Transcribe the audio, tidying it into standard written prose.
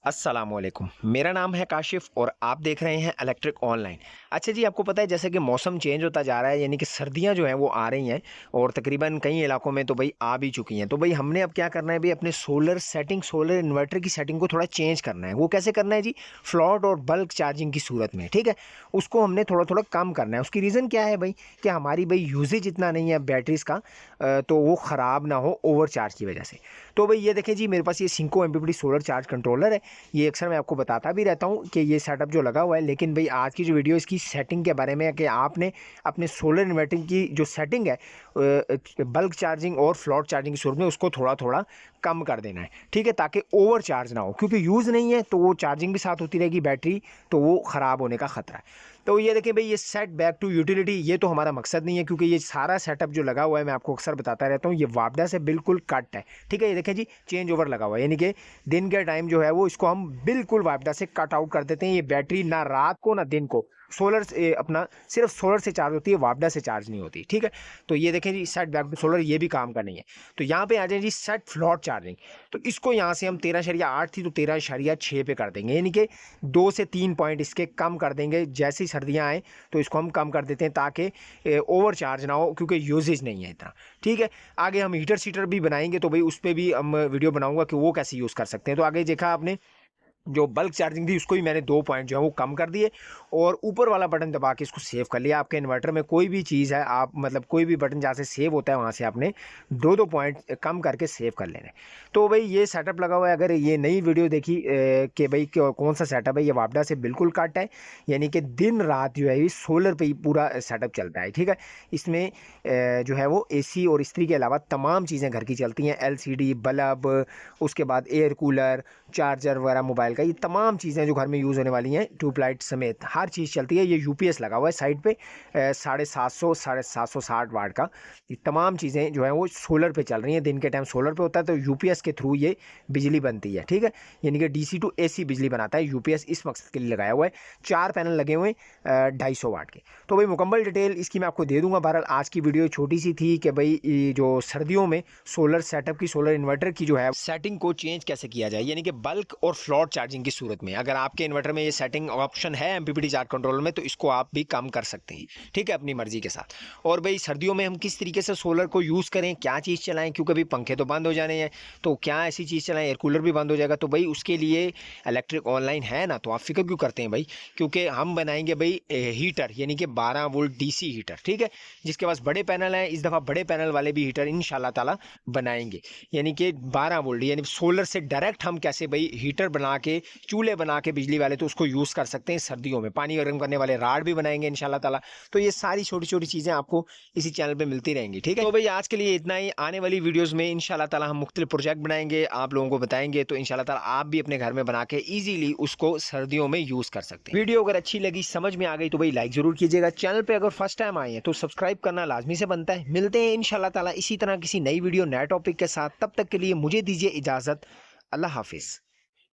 अस्सलामुअलैकुम। मेरा नाम है काशिफ़ और आप देख रहे हैं इलेक्ट्रिक ऑनलाइन। अच्छा जी, आपको पता है जैसे कि मौसम चेंज होता जा रहा है, यानी कि सर्दियाँ जो हैं वो आ रही हैं और तकरीबन कई इलाकों में तो भई आ भी चुकी हैं। तो भई हमने अब क्या करना है भई, अपने सोलर इन्वर्टर की सेटिंग को थोड़ा चेंज करना है। वो कैसे करना है जी? फ्लॉट और बल्क चार्जिंग की सूरत में, ठीक है? उसको हमने थोड़ा-थोड़ा कम करना है। उसकी रीज़न क्या है भई? कि हमारी भई यूसेज इतना नहीं है बैटरीज़ का, तो वो ख़राब ना हो ओवरचार्ज की वजह से। तो भई ये देखें जी, मेरे पास ये सिंको एमपीपीटी सोलर चार्ज कंट्रोलर है। ये अक्सर मैं आपको बताता भी रहता हूँ कि ये सेटअप जो लगा हुआ है, लेकिन भाई आज की जो वीडियो इसकी सेटिंग के बारे में है कि आपने अपने सोलर इन्वर्टर की जो सेटिंग है बल्क चार्जिंग और फ्लॉट चार्जिंग के सूरत में उसको थोड़ा थोड़ा कम कर देना है, ठीक है, ताकि ओवर चार्ज ना हो, क्योंकि यूज़ नहीं है तो वो चार्जिंग भी साथ होती रहेगी बैटरी, तो वो ख़राब होने का ख़तरा है। तो ये देखिए भाई, ये सेट बैक टू यूटिलिटी, ये तो हमारा मकसद नहीं है, क्योंकि ये सारा सेटअप जो लगा हुआ है मैं आपको अक्सर बताता रहता हूँ, ये वापडा से बिल्कुल कट है, ठीक है। ये देखें जी, चेंज ओवर लगा हुआ है, यानी कि दिन के टाइम जो है वो इसको हम बिल्कुल वापडा से कट आउट कर देते हैं। ये बैटरी ना रात को ना दिन को सोलर से अपना सिर्फ सोलर से चार्ज होती है, वापडा से चार्ज नहीं होती, ठीक है। तो ये देखें जी, सेट बैक टू सोलर, ये भी काम का नहीं है। तो यहाँ पे आ जाए जी सेट फ्लॉट चार्जिंग। तो इसको यहाँ से हम 13.8 थी तो 13.6 पे कर देंगे, यानी कि 2 से 3 पॉइंट इसके कम कर देंगे। जैसी सर्दियाँ आए तो इसको हम कम कर देते हैं, ताकि ओवर चार्ज ना हो, क्योंकि यूजेज नहीं है इतना, ठीक है। आगे हम हीटर सीटर भी बनाएंगे, तो भाई उस पर भी हम वीडियो बनाऊंगा कि वो कैसे यूज़ कर सकते हैं। तो आगे देखा आपने, जो बल्क चार्जिंग थी उसको ही मैंने 2 पॉइंट जो है वो कम कर दिए, और ऊपर वाला बटन दबा के इसको सेव कर लिया। आपके इन्वर्टर में कोई भी चीज़ है, आप मतलब कोई भी बटन जहाँ से सेव होता है वहाँ से आपने 2-2 पॉइंट कम करके सेव कर लेना है। तो भाई ये सेटअप लगा हुआ है। अगर ये नई वीडियो देखी कि भाई कौन सा सेटअप है, ये वापडा से बिल्कुल कट है, यानी कि दिन रात जो है ये सोलर पे ही पूरा सेटअप चलता है, ठीक है। इसमें जो है वो एसी और इस्त्री के अलावा तमाम चीज़ें घर की चलती हैं, एलसीडी बल्ब, उसके बाद एयर कूलर, चार्जर वगैरह मोबाइल का, ये तमाम चीज़ें जो घर में यूज़ होने वाली हैं, ट्यूबलाइट समेत हर चीज़ चलती है। ये यूपीएस लगा हुआ है साइड पे, 750 वाट का। ये तमाम चीज़ें जो है वो सोलर पे चल रही हैं। दिन के टाइम सोलर पे होता है तो यूपीएस के थ्रू ये बिजली बनती है, ठीक है। यानी कि डीसी टू एसी बिजली बनाता है यूपीएस, इस मकसद के लिए लगाया हुआ है। 4 पैनल लगे हुए हैं 250 वाट के। तो भाई मुकम्मल डिटेल इसकी मैं आपको दे दूंगा। बहरहाल आज की वीडियो छोटी सी थी कि भाई ये जो सर्दियों में सोलर सेटअप की, सोलर इन्वर्टर की जो है सेटिंग को चेंज कैसे किया जाए, यानी कि बल्क और फ्लॉट चार्जिंग की सूरत में। अगर आपके इन्वर्टर में ये सेटिंग ऑप्शन है एमपीपीटी चार्ज कंट्रोलर में, तो इसको आप भी कम कर सकते हैं, ठीक है, अपनी मर्जी के साथ। और भाई सर्दियों में हम किस तरीके से सोलर को यूज़ करें, क्या चीज़ चलाएं, क्योंकि अभी पंखे तो बंद हो जाने हैं, तो क्या ऐसी चीज़ चलाएं, एयर कूलर भी बंद हो जाएगा। तो भाई उसके लिए इलेक्ट्रिक ऑनलाइन है ना, तो आप फिक्र क्यों करते हैं भाई, क्योंकि हम बनाएंगे भाई हीटर, यानी कि 12 वोल्ट डीसी हीटर, ठीक है। जिसके पास बड़े पैनल हैं, इस दफ़ा बड़े पैनल वाले भी हीटर इंशाल्लाह ताला बनाएंगे, यानी कि 12 वोल्ट, यानी सोलर से डायरेक्ट हम कैसे भाई हीटर बना के, चूल्हे बना के बिजली वाले, तो उसको यूज़ कर सकते हैं सर्दियों में। पानी गर्म करने वाले राड भी बनाएंगे इंशाल्लाह ताला। तो ये सारी छोटी छोटी चीज़ें आपको इसी चैनल पे मिलती रहेंगी, ठीक है। तो भाई आज के लिए इतना ही। आने वाली वीडियोज़ में इंशाल्लाह ताला हम मुख्तलिफ प्रोजेक्ट बनाएंगे, आप लोगों को बताएंगे, तो इंशाल्लाह ताला आप भी अपने घर में बना के ईजिली उसको सर्दियों में यूज़ कर सकते हैं। वीडियो अगर अच्छी लगी, समझ में आ गई, तो भाई लाइक ज़रूर कीजिएगा। चैनल पर अगर फर्स्ट टाइम आए हैं तो सब्सक्राइब करना लाजमी से बनता है। मिलते हैं इंशाल्लाह ताला इसी तरह किसी नई वीडियो, नए टॉपिक के साथ। तब तक के लिए मुझे दीजिए इजाज़त। अल्लाह हाफिज़।